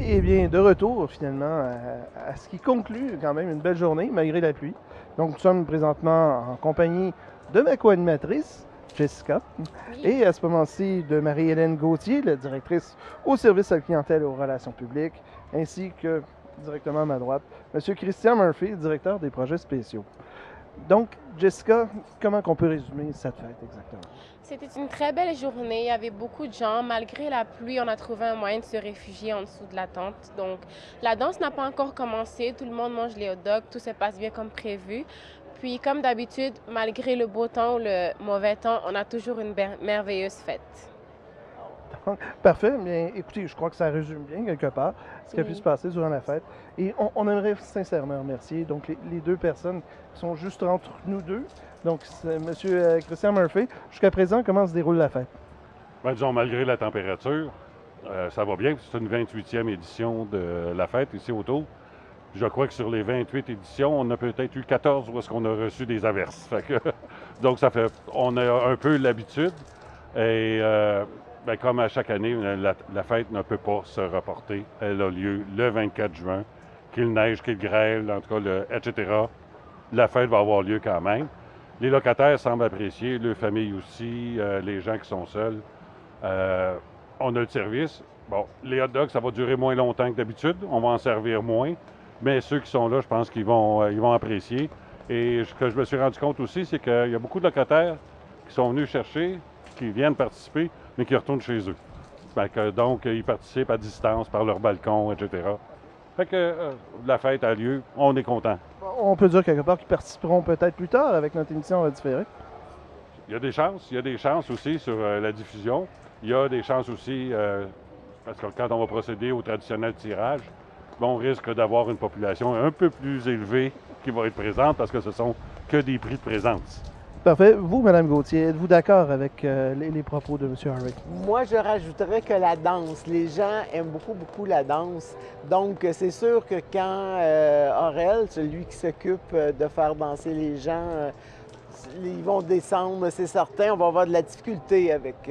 Eh bien, de retour finalement à ce qui conclut quand même une belle journée malgré la pluie. Donc, nous sommes présentement en compagnie de ma co-animatrice, Jessica, Oui. et à ce moment-ci de Marie-Hélène Gauthier, la directrice au service à la clientèle et aux relations publiques, ainsi que directement à ma droite, M. Christian Murphy, directeur des projets spéciaux. Donc, Jessica, comment qu'on peut résumer cette fête exactement? C'était une très belle journée. Il y avait beaucoup de gens. Malgré la pluie, on a trouvé un moyen de se réfugier en dessous de la tente. Donc, la danse n'a pas encore commencé. Tout le monde mange les hot dogs. Tout se passe bien comme prévu. Puis, comme d'habitude, malgré le beau temps ou le mauvais temps, on a toujours une merveilleuse fête. Parfait. Bien, écoutez, je crois que ça résume bien quelque part ce qui a pu se Oui. passer durant la fête. Et on aimerait sincèrement remercier donc les deux personnes qui sont juste entre nous deux. Donc, c'est M. Christian Murphy. Jusqu'à présent, comment se déroule la fête? Ben, disons, malgré la température, ça va bien. C'est une 28e édition de la fête ici autour. Je crois que sur les 28 éditions, on a peut-être eu 14 où est-ce qu'on a reçu des averses. Fait que, donc, on a un peu l'habitude. Et ben, comme à chaque année, la fête ne peut pas se reporter. Elle a lieu le 24 juin. Qu'il neige, qu'il grêle, en tout cas, etc. La fête va avoir lieu quand même. Les locataires semblent apprécier, leurs familles aussi, les gens qui sont seuls. On a le service. Bon, les hot dogs, ça va durer moins longtemps que d'habitude. On va en servir moins. Mais ceux qui sont là, je pense qu'ils vont apprécier. Et ce que je me suis rendu compte aussi, c'est qu'il y a beaucoup de locataires qui sont venus chercher, qui viennent participer, mais qui retournent chez eux. Donc, ils participent à distance par leur balcon, etc. Fait que la fête a lieu, on est content. On peut dire quelque part qu'ils participeront peut-être plus tard avec notre émission différée. Il y a des chances aussi sur la diffusion. Il y a des chances aussi, parce que quand on va procéder au traditionnel tirage, on risque d'avoir une population un peu plus élevée qui va être présente parce que ce sont que des prix de présence. Parfait. Vous, Mme Gauthier, êtes-vous d'accord avec les propos de M. Harvey? Moi, je rajouterais que la danse. Les gens aiment beaucoup, beaucoup la danse. Donc, c'est sûr que quand Aurel, celui qui s'occupe de faire danser les gens, ils vont descendre, c'est certain. On va avoir de la difficulté avec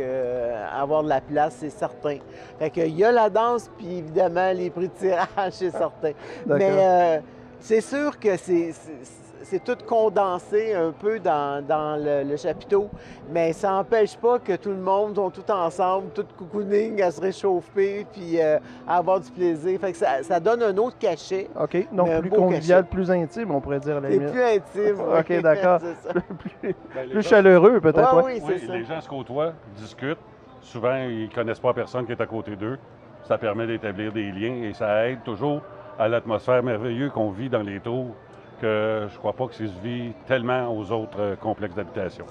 avoir de la place, c'est certain. Fait qu'il y a la danse, puis évidemment, les prix de tirage, c'est certain. Mais c'est sûr que c'est tout condensé un peu dans le chapiteau, mais ça n'empêche pas que tout le monde sont tout ensemble, tout cocooning, à se réchauffer, puis à avoir du plaisir. Fait que ça donne un autre cachet. OK. Donc, plus convivial, plus intime, on pourrait dire à la C'est limite. plus intime. OK, d'accord. C'est ça. Plus chaleureux, peut-être. Oui, Oui, c'est ça. les gens se côtoient, discutent. Souvent, ils ne connaissent pas personne qui est à côté d'eux. Ça permet d'établir des liens et ça aide toujours à l'atmosphère merveilleuse qu'on vit dans les tours, que je ne crois pas que ça se vit tellement aux autres complexes d'habitation.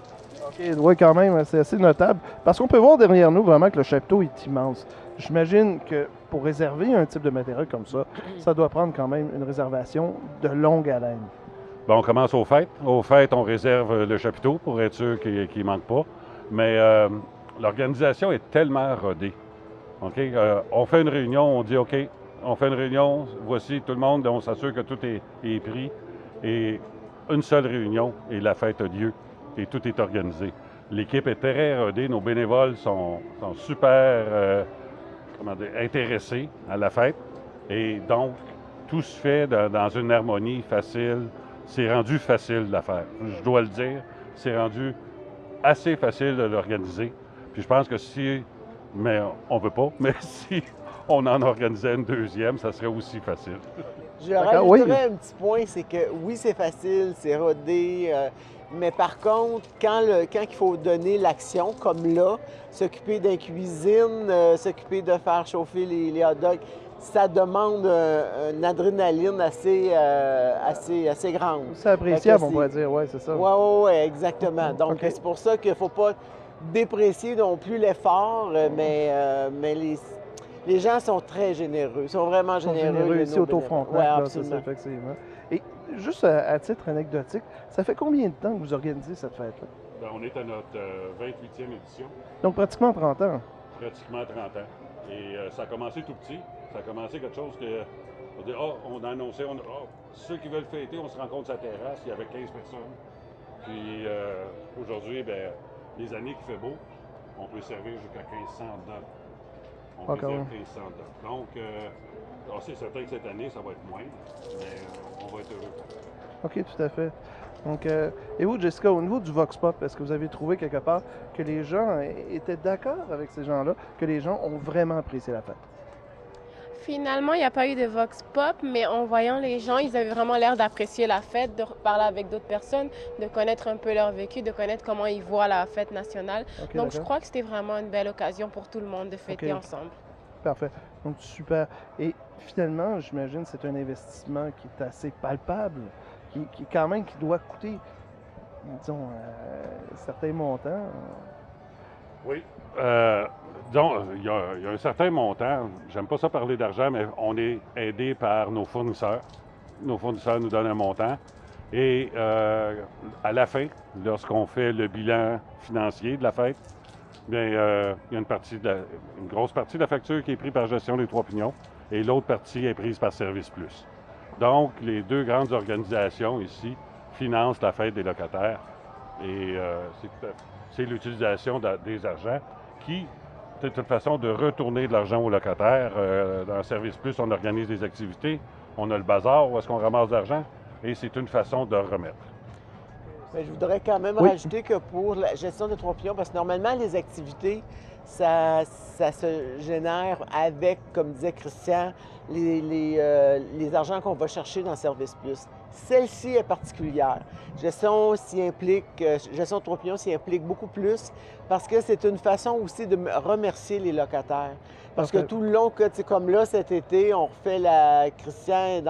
OK, oui, quand même, c'est assez notable. Parce qu'on peut voir derrière nous vraiment que le chapiteau est immense. J'imagine que pour réserver un type de matériel comme ça doit prendre quand même une réservation de longue haleine. Bon, on commence aux fêtes. Aux fêtes, on réserve le chapiteau pour être sûr qu'il ne manque pas. Mais l'organisation est tellement rodée. OK? On fait une réunion, on dit OK, on fait une réunion, voici tout le monde, on s'assure que tout est pris. Et une seule réunion et la fête a lieu et tout est organisé. L'équipe est très rodée, nos bénévoles sont super intéressés à la fête. Et donc, tout se fait dans une harmonie facile. C'est rendu facile de la faire. Je dois le dire, c'est rendu assez facile de l'organiser. Puis je pense que mais on veut pas, mais si on en organisait une deuxième, ça serait aussi facile. Je rajouterais un petit point, c'est que oui, c'est facile, c'est rodé, mais par contre, quand il faut donner l'action, comme là, s'occuper d'une cuisine, s'occuper de faire chauffer les hot dogs, ça demande une adrénaline assez grande. C'est appréciable, on pourrait dire, oui, c'est ça. Oui, exactement. Donc, c'est pour ça qu'il ne faut pas déprécier non plus l'effort, mais les gens sont très généreux. Ils sont vraiment généreux. Ici au Tour Frontenac, oui, c'est ça, absolument. effectivement. Et juste à titre anecdotique, ça fait combien de temps que vous organisez cette fête-là? Ben, on est à notre 28e édition. Donc, pratiquement 30 ans. Pratiquement 30 ans. Et ça a commencé tout petit. Ça a commencé quelque chose que... On dit, on a annoncé, ceux qui veulent fêter, on se rencontre sur la terrasse, il y avait 15 personnes. Puis aujourd'hui, ben, les années qu'il fait beau, on peut servir jusqu'à 1500 dollars. On Encore réserve un. 1500 docs. Donc, c'est certain que cette année, ça va être moins, mais on va être heureux. OK, tout à fait. Donc, et vous, Jessica, au niveau du Vox Pop, est-ce que vous avez trouvé quelque part que les gens étaient d'accord avec ces gens-là, que les gens ont vraiment apprécié la fête? Finalement, il n'y a pas eu de vox pop, mais en voyant les gens, ils avaient vraiment l'air d'apprécier la fête, de parler avec d'autres personnes, de connaître un peu leur vécu, de connaître comment ils voient la fête nationale. OK, Donc, je d'accord. crois que c'était vraiment une belle occasion pour tout le monde de OK, fêter OK. ensemble. Parfait. Donc, super. Et finalement, j'imagine que c'est un investissement qui est assez palpable, qui quand même, qui doit coûter, disons, certains montants. Oui. Disons, il y a un certain montant. J'aime pas ça parler d'argent, mais on est aidé par nos fournisseurs. Nos fournisseurs nous donnent un montant. Et à la fin, lorsqu'on fait le bilan financier de la fête, bien, il y a une grosse partie de la facture qui est prise par Gestion des Trois Pignons et l'autre partie est prise par Service Plus. Donc, les deux grandes organisations ici financent la fête des locataires et c'est l'utilisation des argents qui, de toute façon, de retourner de l'argent aux locataires. Dans Service Plus, on organise des activités, on a le bazar où est-ce qu'on ramasse de l'argent et c'est une façon de remettre. Mais je voudrais quand même Oui. rajouter que pour la gestion des trois pions, parce que normalement, les activités, ça se génère avec, comme disait Christian, les argents qu'on va chercher dans Service Plus. Celle-ci est particulière. Gestion Gestion de trois pions s'y implique beaucoup plus parce que c'est une façon aussi de remercier les locataires. Parce que Parfait. tout le long, comme là, cet été, on refait Christian,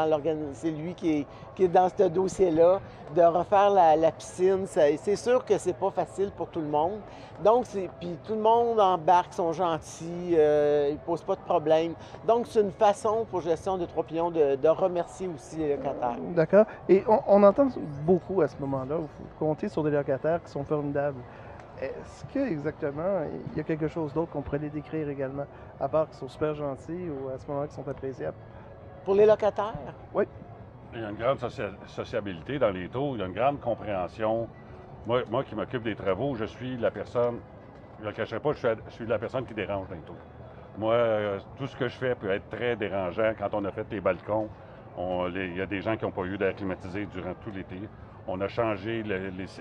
c'est lui qui est dans ce dossier-là, de refaire la piscine. C'est sûr que c'est pas facile pour tout le monde. Donc, puis tout le monde embarque, sont gentils, ils posent pas de problème. Donc, c'est une façon pour Gestion des Trois Pignons de remercier aussi les locataires. D'accord. Et on entend beaucoup à ce moment-là, vous comptez sur des locataires qui sont formidables. Est-ce que exactement, il y a quelque chose d'autre qu'on pourrait les décrire également, à part qu'ils sont super gentils ou à ce moment-là qu'ils sont appréciables? Pour les locataires, Oui, Il y a une grande sociabilité dans les taux, il y a une grande compréhension. Moi qui m'occupe des travaux, je suis la personne, je ne le cacherai pas, je suis la personne qui dérange dans les taux. Moi, tout ce que je fais peut être très dérangeant. Quand on a fait les balcons, il y a des gens qui n'ont pas eu d'air climatisé durant tout l'été. On a changé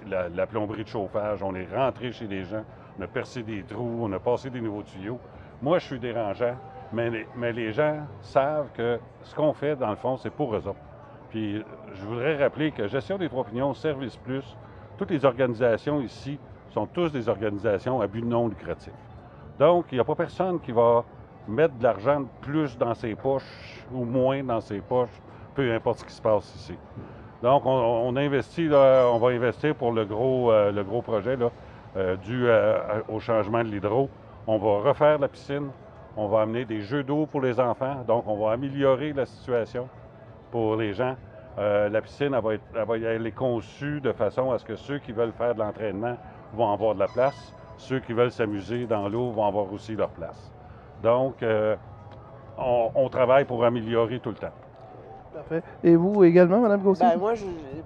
la plomberie de chauffage, on est rentré chez les gens, on a percé des trous, on a passé des nouveaux tuyaux. Moi, je suis dérangeant, mais les gens savent que ce qu'on fait, dans le fond, c'est pour eux autres. Puis, je voudrais rappeler que Gestion des Trois Pignons, Service Plus, toutes les organisations ici sont tous des organisations à but non lucratif. Donc, il n'y a pas personne qui va mettre de l'argent de plus dans ses poches ou moins dans ses poches, peu importe ce qui se passe ici. Donc, on investit, là, on va investir pour le gros projet là, dû au changement de l'hydro. On va refaire la piscine, on va amener des jeux d'eau pour les enfants, donc on va améliorer la situation pour les gens. La piscine, elle est conçue de façon à ce que ceux qui veulent faire de l'entraînement vont avoir de la place. Ceux qui veulent s'amuser dans l'eau vont avoir aussi leur place. Donc, on travaille pour améliorer tout le temps. parfait. Et vous également, Mme Gauthier? ben moi,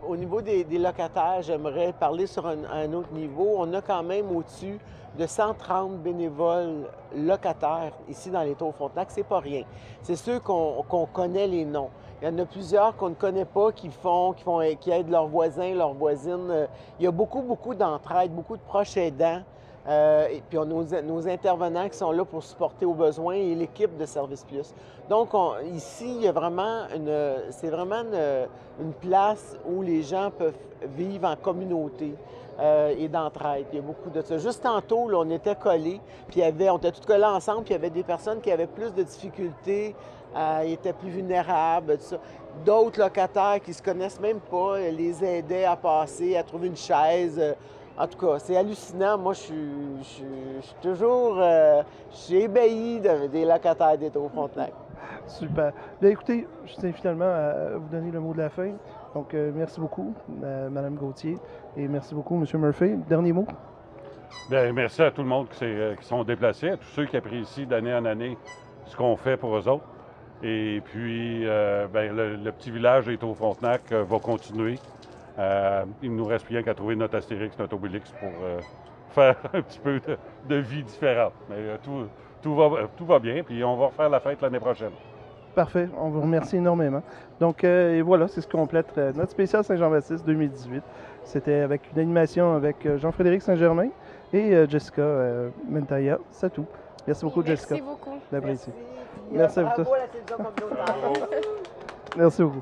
au niveau des locataires, j'aimerais parler sur un autre niveau. On a quand même au-dessus de 130 bénévoles locataires ici dans les Tours-Frontenac. C'est pas rien. C'est ceux qu'on connaît les noms. Il y en a plusieurs qu'on ne connaît pas qui aident leurs voisins, leurs voisines. Il y a beaucoup d'entraide, beaucoup de proches aidants. Et puis, on a nos intervenants qui sont là pour supporter aux besoins et l'équipe de Service Plus. Donc, ici, il y a vraiment c'est vraiment une place où les gens peuvent vivre en communauté et d'entraide. Il y a beaucoup de ça. Juste tantôt, là, on était collés, puis on était tous collés ensemble, puis il y avait des personnes qui avaient plus de difficultés, étaient plus vulnérables, tout ça. D'autres locataires qui ne se connaissent même pas les aidaient à passer, à trouver une chaise. En tout cas, c'est hallucinant. Moi, je suis toujours ébahi des locataires des Tours-Frontenac. Super. Bien, écoutez, je tiens finalement à vous donner le mot de la fin. Donc, merci beaucoup, Mme Gauthier, et merci beaucoup, M. Murphy. Dernier mot? Bien, merci à tout le monde qui sont déplacés, à tous ceux qui apprécient d'année en année ce qu'on fait pour eux autres. Et puis, le petit village des Tours-Frontenac va continuer. Il ne nous reste rien qu'à trouver notre Astérix, notre Obélix pour faire un petit peu de vie différente. Mais tout va bien, puis on va refaire la fête l'année prochaine. Parfait, on vous remercie énormément. Donc, et voilà, c'est ce qui complète notre spécial Saint-Jean-Baptiste 2018. C'était avec une animation avec Jean-Frédéric Saint-Germain et Jessica Mentaya. C'est tout. Merci beaucoup, Jessica. Merci beaucoup. D'apprécier. Merci. Merci à vous Bravo tous. à la télévision communautaire. Merci beaucoup.